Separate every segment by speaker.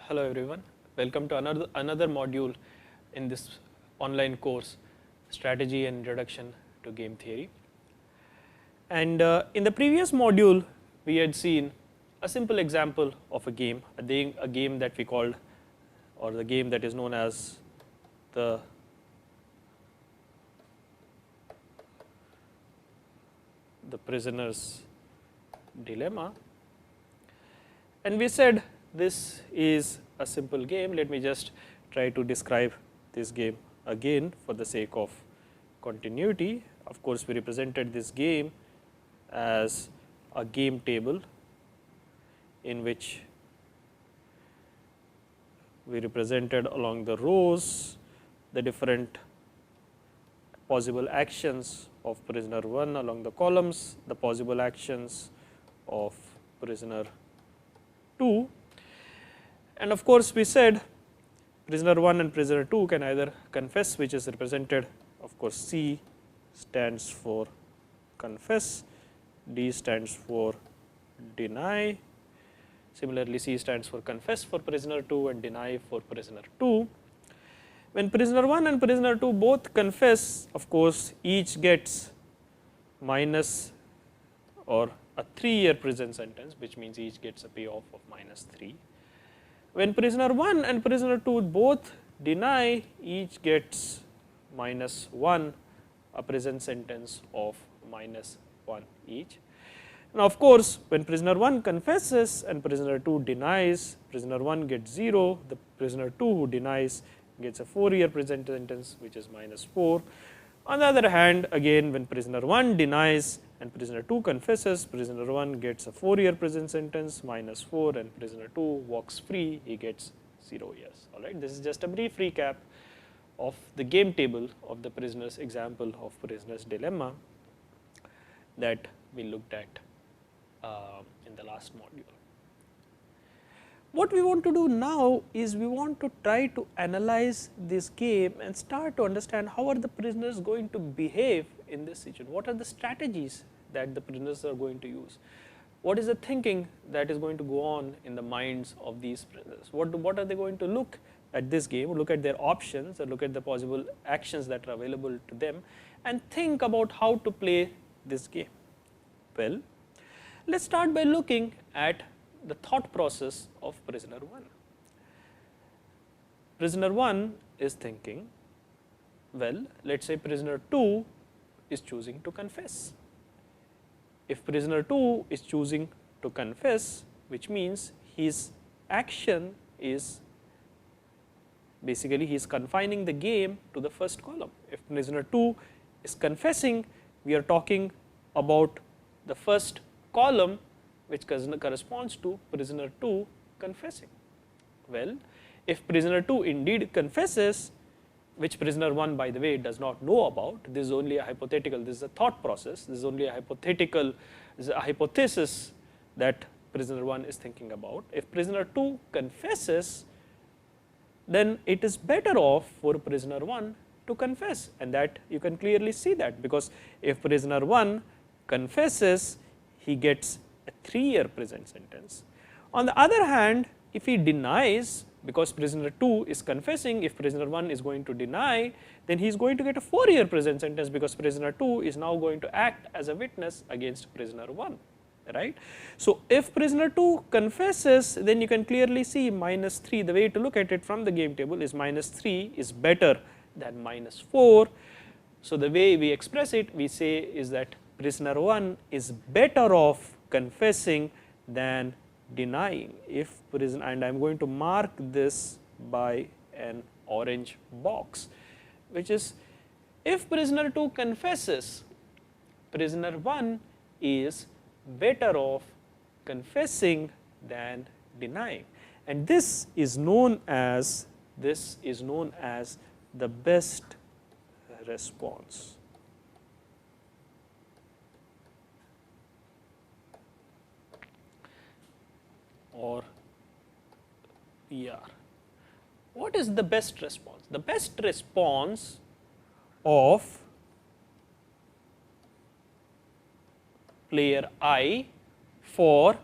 Speaker 1: Hello everyone, welcome to another module in this online course, Strategy and Introduction to Game Theory. And in the previous module we had seen a simple example of a game that we called, or the game that is known as the prisoner's dilemma, and we said this is a simple game. Let me just try to describe this game again for the sake of continuity. Of course, we represented this game as a game table in which we represented along the rows the different possible actions of prisoner 1, along the columns the possible actions of prisoner 2, and of course, we said prisoner 1 and prisoner 2 can either confess, which is represented, of course, C stands for confess, D stands for deny. Similarly, C stands for confess for prisoner 2 and deny for prisoner 2. When prisoner 1 and prisoner 2 both confess, of course, each gets minus or a 3-year prison sentence, which means each gets a payoff of -3. When prisoner 1 and prisoner 2 both deny, each gets -1, a prison sentence of -1 each. Now, of course, when prisoner 1 confesses and prisoner 2 denies, prisoner 1 gets 0, the prisoner 2 who denies gets a 4-year prison sentence, which is -4. On the other hand, again, when prisoner 1 denies and prisoner 2 confesses, prisoner 1 gets a 4-year prison sentence, -4, and prisoner 2 walks free, he gets 0 years. All right, this is just a brief recap of the game table of the prisoner's example of prisoner's dilemma that we looked at in the last module. What we want to do now is we want to try to analyze this game and start to understand how are the prisoners going to behave in this situation. What are the strategies that the prisoners are going to use? What is the thinking that is going to go on in the minds of these prisoners? What are they going to look at this game, look at their options, or look at the possible actions that are available to them, and think about how to play this game? Well, let's start by looking at the thought process of prisoner 1. Prisoner 1 is thinking, well, let us say prisoner 2 is choosing to confess. If prisoner 2 is choosing to confess, which means his action is basically he is confining the game to the first column. If prisoner 2 is confessing, we are talking about the first column, which corresponds to prisoner 2 confessing. Well, if prisoner 2 indeed confesses, which prisoner 1, by the way, does not know about, this is only a hypothetical, this is a thought process, this is only a hypothetical, this is a hypothesis that prisoner 1 is thinking about. If prisoner 2 confesses, then it is better off for prisoner 1 to confess, and that you can clearly see that, because if prisoner 1 confesses, he gets a 3-year prison sentence. On the other hand, if he denies, because prisoner 2 is confessing, if prisoner 1 is going to deny, then he is going to get a 4-year prison sentence, because prisoner 2 is now going to act as a witness against prisoner 1, right. So, if prisoner 2 confesses, then you can clearly see -3, the way to look at it from the game table is -3 is better than -4. So, the way we express it, we say is that prisoner 1 is better off confessing than denying. If prisoner, and I am going to mark this by an orange box, which is if prisoner 2 confesses, prisoner 1 is better off confessing than denying, and this is known as the best response. Or PR. What is the best response? The best response of player I for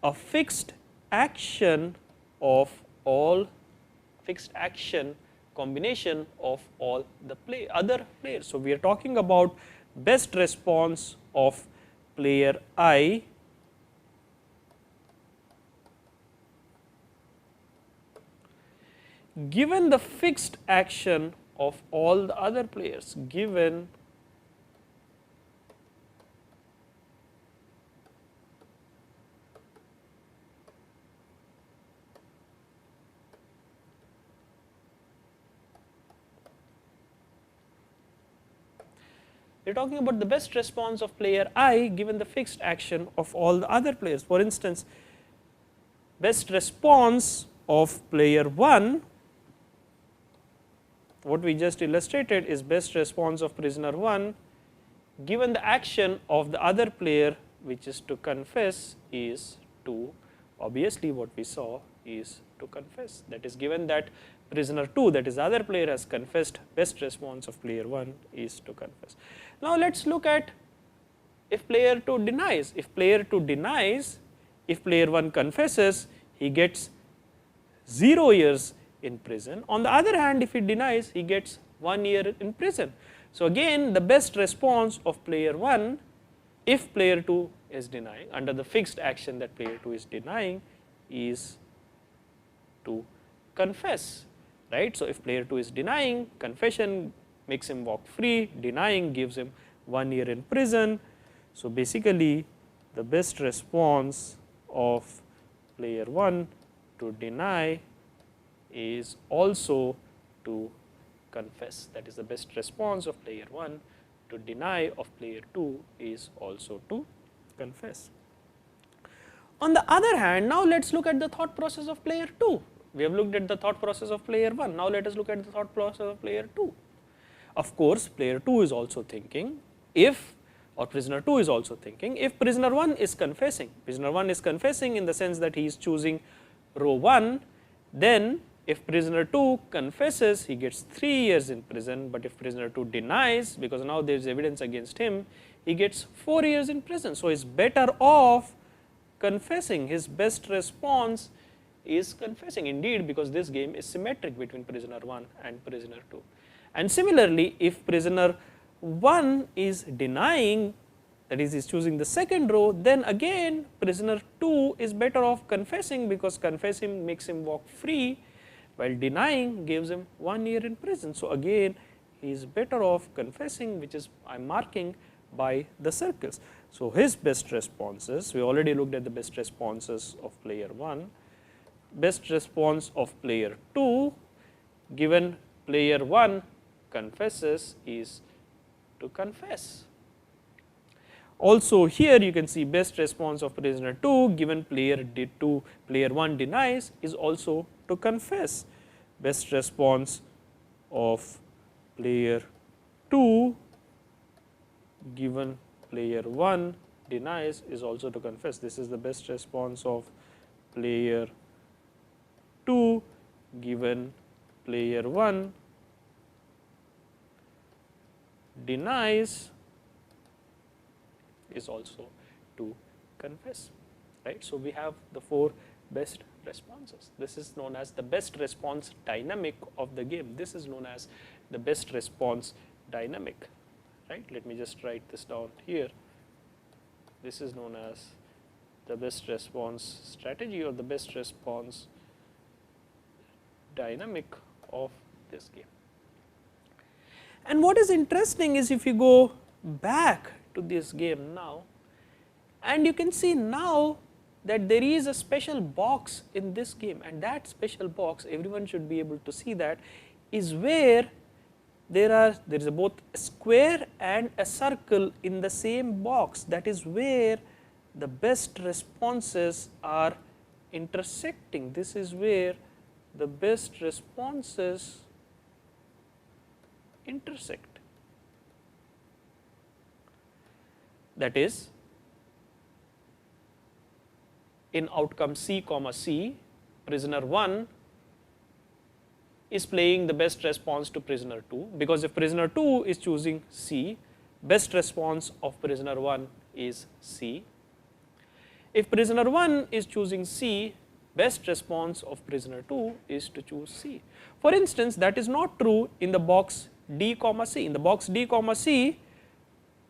Speaker 1: a fixed action of all fixed action combination of all the other players. So, we are talking about best response of player I given the fixed action of all the other players, given we are talking about the best response of player I given the fixed action of all the other players. For instance, best response of player 1, what we just illustrated is best response of prisoner 1 given the action of the other player, which is to confess, is to, obviously what we saw is to confess, that is given that prisoner 2, that is the other player, has confessed, best response of player 1 is to confess. Now, let us look at if player 2 denies. If player 2 denies, if player 1 confesses, he gets 0 years in prison. On the other hand, if he denies, he gets 1 year in prison. So, again the best response of player 1 if player 2 is denying under the fixed action that player 2 is denying is to confess, right. So, if player 2 is denying, confession makes him walk free, denying gives him 1 year in prison. So, basically the best response of player 1 to deny is also to confess, that is the best response of player 1 to deny of player 2 is also to confess. On the other hand, now let us look at the thought process of player 2. We have looked at the thought process of player 1, now let us look at the thought process of player 2. Of course, player 2 is also thinking if, or prisoner 2 is also thinking if prisoner 1 is confessing, prisoner 1 is confessing in the sense that he is choosing row 1, then if prisoner 2 confesses, he gets 3 years in prison, but if prisoner 2 denies, because now there is evidence against him, he gets 4 years in prison. So, he is better off confessing, his best response is confessing, indeed because this game is symmetric between prisoner 1 and prisoner 2. And similarly, if prisoner 1 is denying, that is, he is choosing the second row, then again prisoner 2 is better off confessing, because confessing makes him walk free, while denying gives him 1 year in prison. So, again he is better off confessing, which is I am marking by the circles. So, his best responses, we already looked at the best responses of player 1, best response of player 2 given player 1 confesses is to confess. Also here you can see best response of prisoner 2 given player 1 denies is also to confess. Best response of player 2 given player 1 denies is also to confess. This is the best response of player 2 given player 1 denies is also to confess, right. So, we have the 4 best responses. This is known as the best response dynamic of the game. This is known as the best response dynamic, right. Let me just write this down here. This is known as the best response strategy or the best response dynamic of this game. And what is interesting is if you go back to this game now, and you can see now that there is a special box in this game, and that special box, everyone should be able to see that, is where there is both a square and a circle in the same box. That is where the best responses are intersecting. This is where the best responses intersect. That is, in outcome C, C, prisoner 1 is playing the best response to prisoner 2, because if prisoner 2 is choosing C, best response of prisoner 1 is C. If prisoner 1 is choosing C, best response of prisoner 2 is to choose C. For instance, that is not true in the box D comma C. In the box D comma C,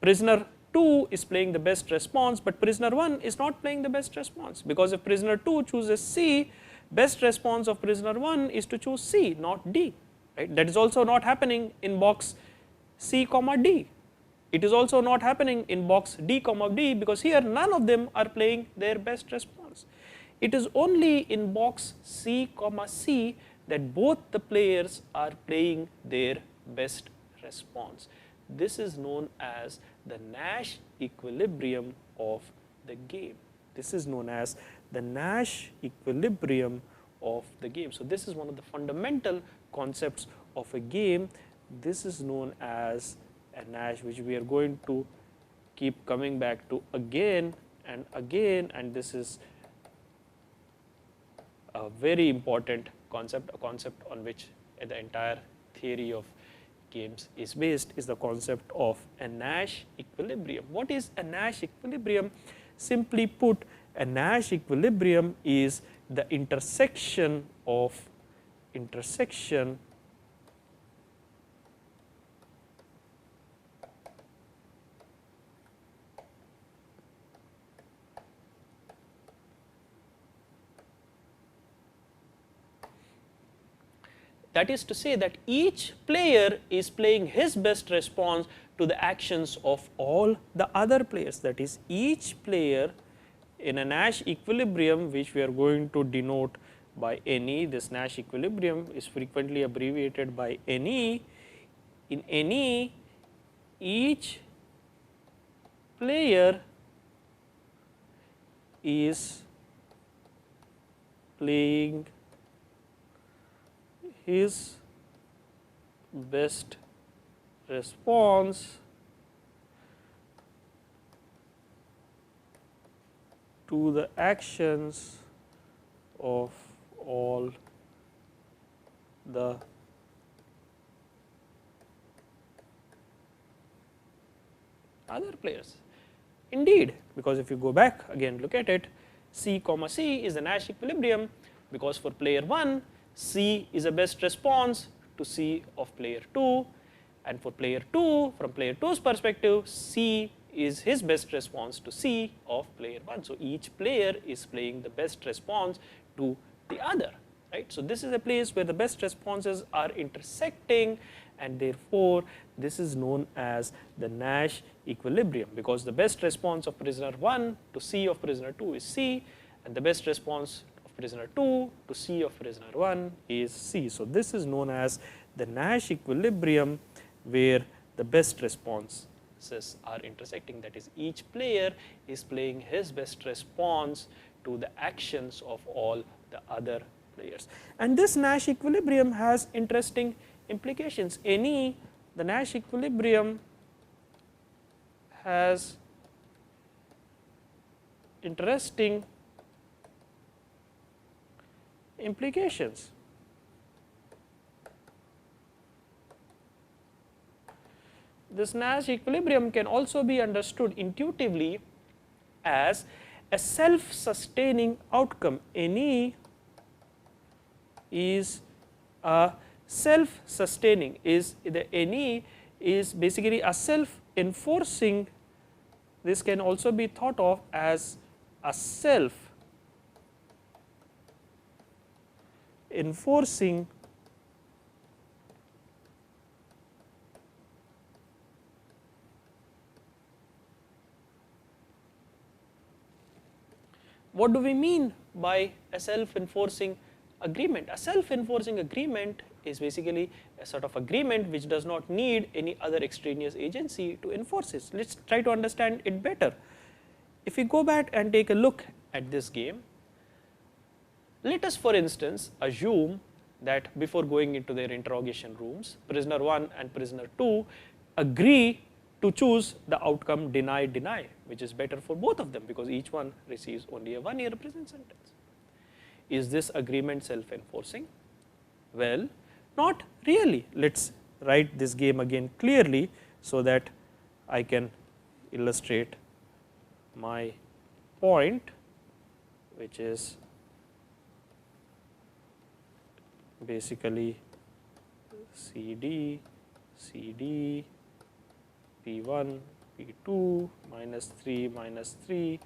Speaker 1: prisoner 2 is playing the best response, but prisoner 1 is not playing the best response, because if prisoner 2 chooses C, best response of prisoner 1 is to choose C, not D, right. That is also not happening in box C comma D. It is also not happening in box D comma D, because here none of them are playing their best response. It is only in box C comma C that both the players are playing their best response. This is known as the Nash equilibrium of the game. This is known as the Nash equilibrium of the game. So this is one of the fundamental concepts of a game. This is known as a Nash, which we are going to keep coming back to again and again, and this is a very important concept, a concept on which the entire theory of games is based, is the concept of a Nash equilibrium. What is a Nash equilibrium? Simply put, a Nash equilibrium is the intersection that is to say that each player is playing his best response to the actions of all the other players. That is, each player in a Nash equilibrium, which we are going to denote by NE, this Nash equilibrium is frequently abbreviated by NE. In NE, each player is playing his best response to the actions of all the other players. Indeed, because if you go back again, look at it, C comma C is the Nash equilibrium, because for player 1, C is a best response to C of player 2, and for player 2, from player 2's perspective, C is his best response to C of player 1. So each player is playing the best response to the other, right. So this is a place where the best responses are intersecting, and therefore this is known as the Nash equilibrium, because the best response of prisoner 1 to C of prisoner 2 is C, and the best response of prisoner 2 to C of prisoner 1 is C. So this is known as the Nash equilibrium, where the best responses are intersecting. That is, each player is playing his best response to the actions of all the other players. And this Nash equilibrium has interesting implications. The Nash equilibrium has interesting implications. This Nash equilibrium can also be understood intuitively as a self-sustaining outcome. NE is a self-sustaining, the NE is basically a self-enforcing. This can also be thought of as a self-enforcing What do we mean by a self-enforcing agreement? A self-enforcing agreement is basically a sort of agreement which does not need any other extraneous agency to enforce it. Let us try to understand it better. If we go back and take a look at this game, let us for instance assume that before going into their interrogation rooms, prisoner 1 and prisoner 2 agree to choose the outcome deny, deny, which is better for both of them, because each one receives only a 1-year prison sentence. Is this agreement self-enforcing? Well, not really. Let us write this game again clearly so that I can illustrate my point, which is basically CD, CD, P1, P2, minus 3, minus 3,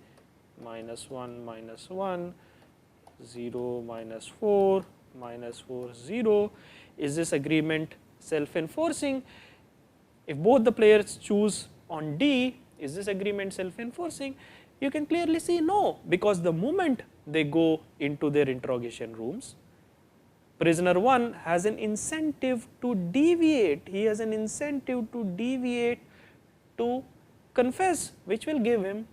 Speaker 1: minus 1, minus 1, 0, minus 4, minus 4, 0. Is this agreement self-enforcing? If both the players choose on D, is this agreement self-enforcing? You can clearly see no, because the moment they go into their interrogation rooms, prisoner 1 has an incentive to deviate, he has an incentive to deviate to confess, which will give him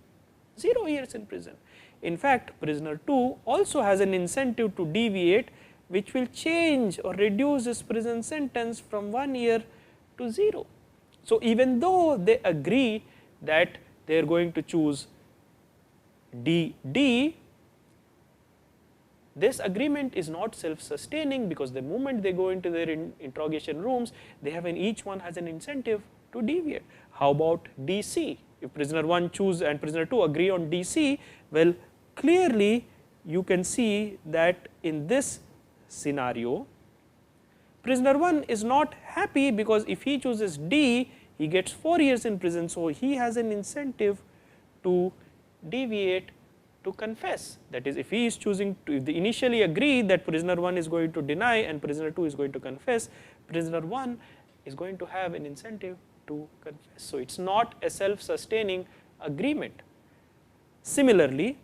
Speaker 1: 0 years in prison. In fact, prisoner 2 also has an incentive to deviate, which will change or reduce his prison sentence from 1 year to 0. So, even though they agree that they are going to choose D, this agreement is not self-sustaining, because the moment they go into their interrogation rooms, they have each one has an incentive to deviate. How about DC? If prisoner 1 choose and prisoner 2 agree on DC, well, clearly you can see that in this scenario, prisoner 1 is not happy, because if he chooses D, he gets 4 years in prison. So, he has an incentive to deviate to confess. That is, if he is choosing to, if they initially agree that prisoner 1 is going to deny and prisoner 2 is going to confess, prisoner 1 is going to have an incentive to confess. So, it is not a self-sustaining agreement. Similarly,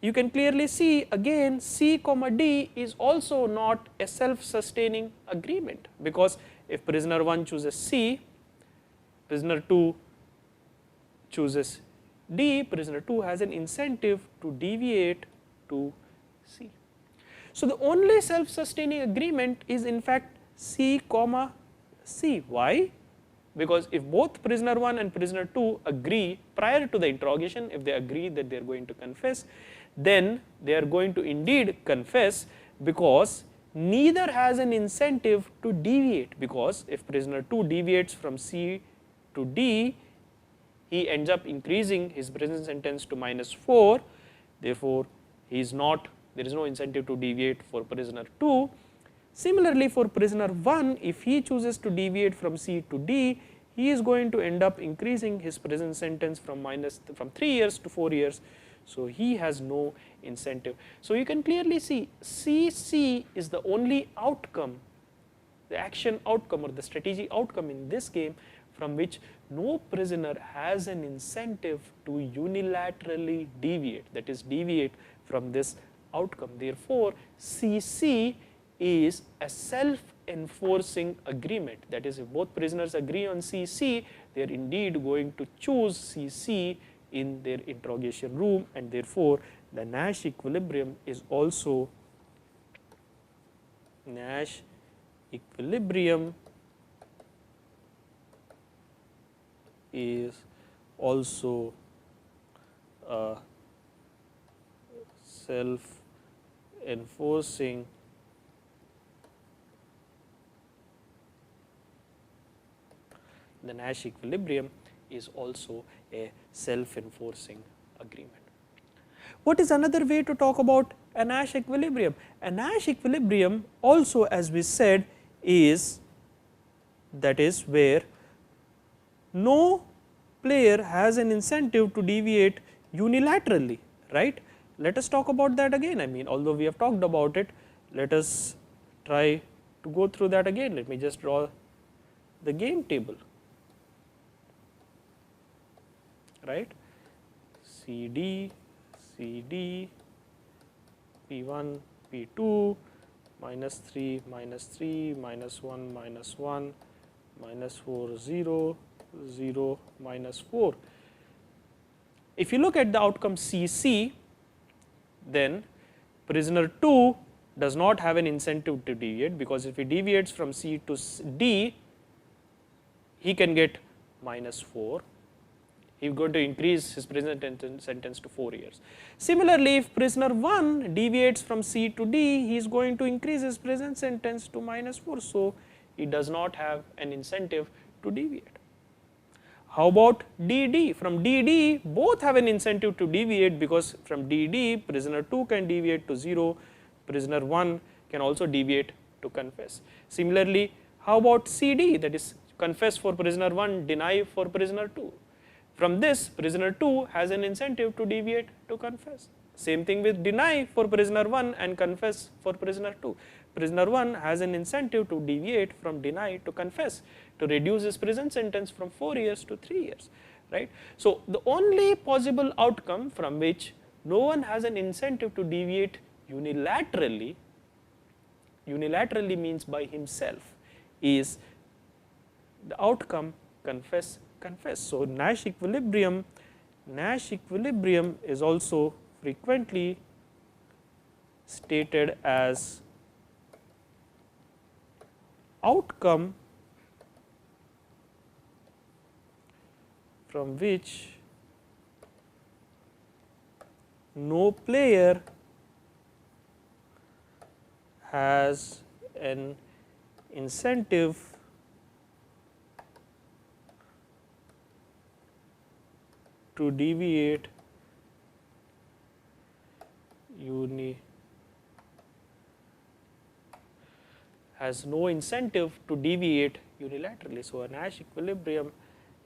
Speaker 1: you can clearly see again C, D is also not a self-sustaining agreement, because if prisoner 1 chooses C, prisoner 2 chooses D, prisoner 2 has an incentive to deviate to C. So, the only self-sustaining agreement is in fact C, C. Why? Because if both prisoner 1 and prisoner 2 agree prior to the interrogation, if they agree that they are going to confess, then they are going to indeed confess, because neither has an incentive to deviate, because if prisoner 2 deviates from C to D, he ends up increasing his prison sentence to -4, therefore, he is not, there is no incentive to deviate for prisoner 2. Similarly, for prisoner 1, if he chooses to deviate from C to D, he is going to end up increasing his prison sentence from 3 years to 4 years. So, he has no incentive. So, you can clearly see CC is the only outcome, the action outcome or the strategy outcome in this game, from which no prisoner has an incentive to unilaterally deviate, that is deviate from this outcome. Therefore, CC is a self-enforcing agreement, that is, if both prisoners agree on CC, they are indeed going to choose CC in their interrogation room, and therefore, the Nash equilibrium is also Nash equilibrium is also a self-enforcing the Nash equilibrium is also a self-enforcing agreement. What is another way to talk about a Nash equilibrium? A Nash equilibrium also, as we said, is that is where no player has an incentive to deviate unilaterally, right. Let us talk about that again. I mean, although we have talked about it, let us try to go through that again. Let me just draw the game table, right. CD, CD, P1, P2, -3, -3, -1, -1, -4, 0, 0, -4. If you look at the outcome CC, then prisoner 2 does not have an incentive to deviate, because if he deviates from C to D, he can get -4. He is going to increase his prison sentence to 4 years. Similarly, if prisoner 1 deviates from C to D, he is going to increase his prison sentence to -4. So, he does not have an incentive to deviate. How about DD? From DD, both have an incentive to deviate, because from DD, prisoner 2 can deviate to 0, prisoner 1 can also deviate to confess. Similarly, how about CD, that is confess for prisoner 1, deny for prisoner 2. From this, prisoner 2 has an incentive to deviate to confess. Same thing with deny for prisoner 1 and confess for prisoner 2. Prisoner 1 has an incentive to deviate from deny to confess, to reduce his prison sentence from 4 years to 3 years. Right? So, the only possible outcome from which no one has an incentive to deviate unilaterally means by himself, is the outcome confess confess. So, Nash equilibrium is also frequently stated as outcome from which no player has an incentive to deviate unilaterally. So, a Nash equilibrium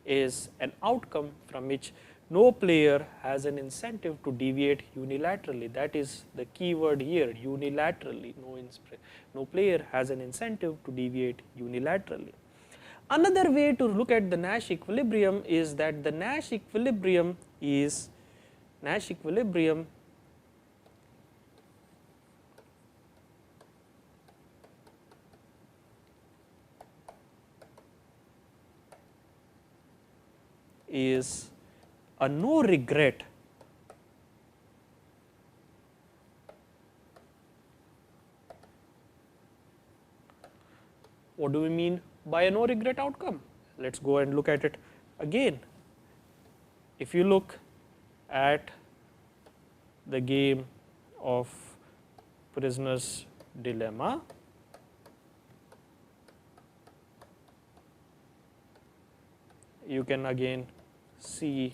Speaker 1: is an outcome from which no player has an incentive to deviate unilaterally. That is the key word here, unilaterally. No player has an incentive to deviate unilaterally. Another way to look at the Nash equilibrium is that the Nash equilibrium is a no regret What do we mean by a no regret outcome? Let us go and look at it again. If you look at the game of prisoner's dilemma, you can again see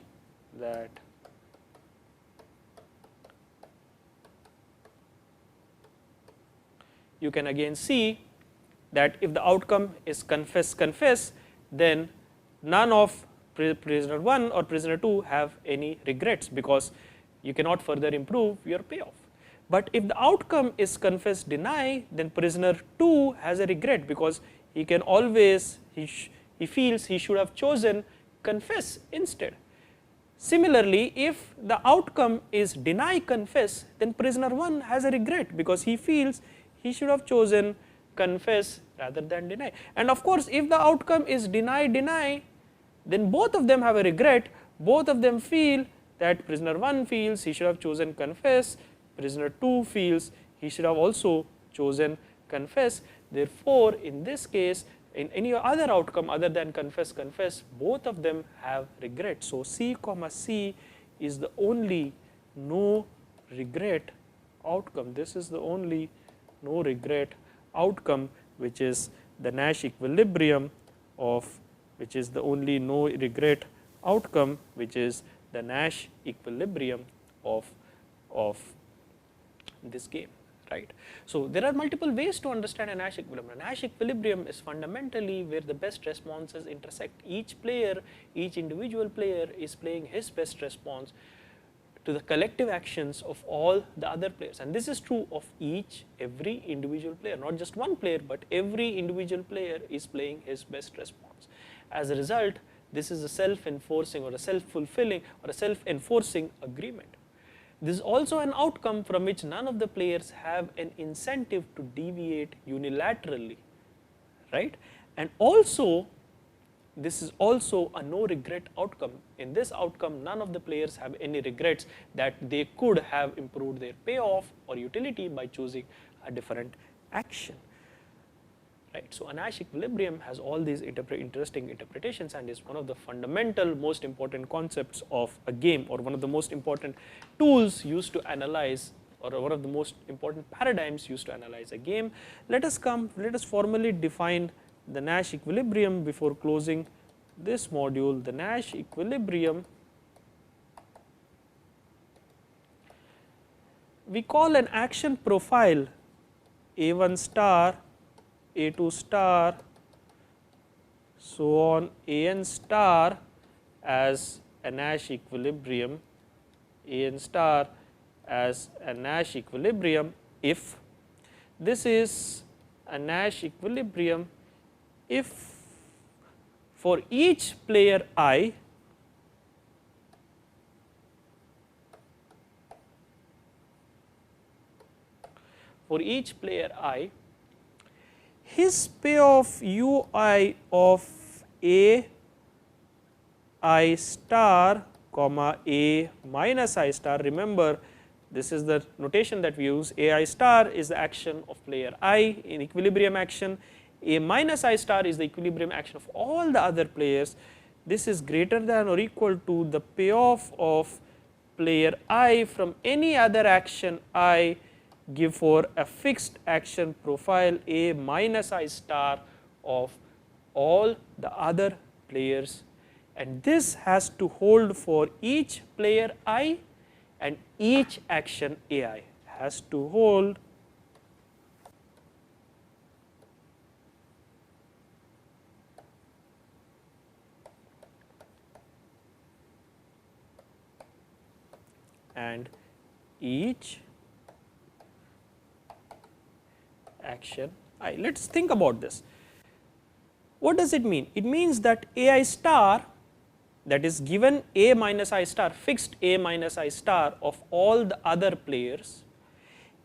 Speaker 1: that if the outcome is confess confess, then none of prisoner 1 or prisoner 2 have any regrets, because you cannot further improve your payoff. But if the outcome is confess deny, then prisoner 2 has a regret, because he can always he feels he should have chosen confess instead. Similarly, if the outcome is deny confess, then prisoner 1 has a regret, because he feels he should have chosen confess rather than deny. And of course, if the outcome is deny deny, then both of them have a regret. Both of them feel that prisoner 1 feels he should have chosen confess, prisoner 2 feels he should have also chosen confess. Therefore, in this case, in any other outcome other than confess confess, both of them have regret. So, C comma C is the only no regret outcome. This is the only no regret outcome, which is the Nash equilibrium of, which is the only no regret outcome, which is the Nash equilibrium of this game. Right. So, there are multiple ways to understand a Nash equilibrium. A Nash equilibrium is fundamentally where the best responses intersect. Each individual player is playing his best response to the collective actions of all the other players, and this is true of every individual player, not just one player, but every individual player is playing his best response. As a result, this is a self-enforcing or a self-fulfilling or a self-enforcing agreement. This is also an outcome from which none of the players have an incentive to deviate unilaterally, right? And also, this is also a no regret outcome. In this outcome, none of the players have any regrets that they could have improved their payoff or utility by choosing a different action. Right. So, a Nash equilibrium has all these interesting interpretations and is one of the fundamental most important concepts of a game, or one of the most important tools used to analyze, or one of the most important paradigms used to analyze a game. Let us formally define the Nash equilibrium before closing this module. The Nash equilibrium we call an action profile A1 star, A2 star, so on An star as a Nash equilibrium, An star as a Nash equilibrium if this is a Nash equilibrium if for each player I his payoff ui of a I star comma a minus I star. Remember, this is the notation that we use. A I star is the action of player I in equilibrium action, a minus I star is the equilibrium action of all the other players. This is greater than or equal to the payoff of player I from any other action I give for a fixed action profile A minus I star of all the other players, and this has to hold for each player I and each action AI has to hold and each action I. Let us think about this. What does it mean? It means that AI star, that is given A minus I star, fixed A minus I star of all the other players,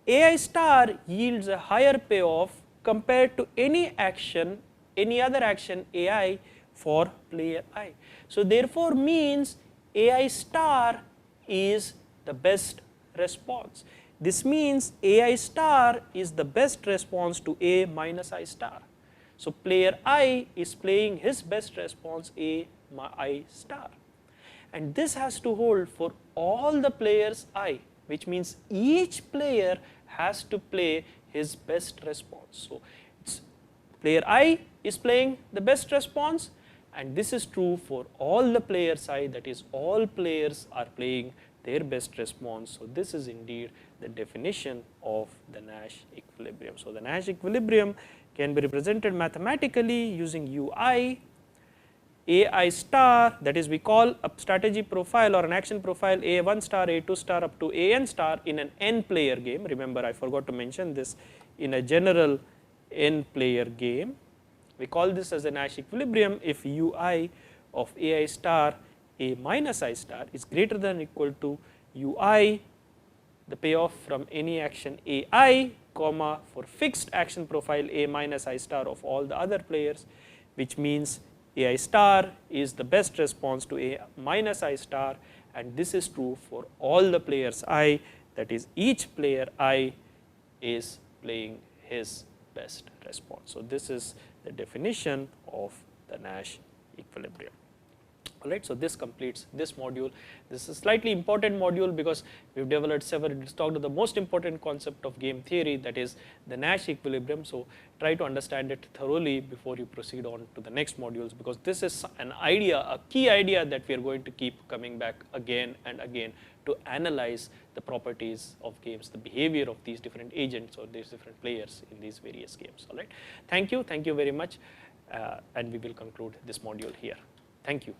Speaker 1: AI star yields a higher payoff compared to any action, any other action AI for player I. So therefore means AI star is the best response. This means AI star is the best response to A minus I star. So player I is playing his best response A I star, and this has to hold for all the players I, which means each player has to play his best response. So it's player I is playing the best response, and this is true for all the players I, that is all players are playing their best response. So this is indeed the definition of the Nash equilibrium. So the Nash equilibrium can be represented mathematically using UI, AI star, that is we call a strategy profile or an action profile A1 star, A2 star up to AN star in an n player game. Remember, I forgot to mention this, in a general n player game. We call this as a Nash equilibrium if UI of AI star A minus I star is greater than or equal to UI, the payoff from any action AI, comma, for fixed action profile A minus I star of all the other players, which means AI star is the best response to A minus I star, and this is true for all the players I, that is each player I is playing his best response. So this is the definition of the Nash equilibrium. Alright, so this completes this module. This is a slightly important module because we have developed several, it's talked about the most important concept of game theory, that is the Nash equilibrium. So try to understand it thoroughly before you proceed on to the next modules, because this is an idea, a key idea that we are going to keep coming back again and again to analyze the properties of games, the behavior of these different agents or these different players in these various games. Alright, thank you very much, and we will conclude this module here. Thank you.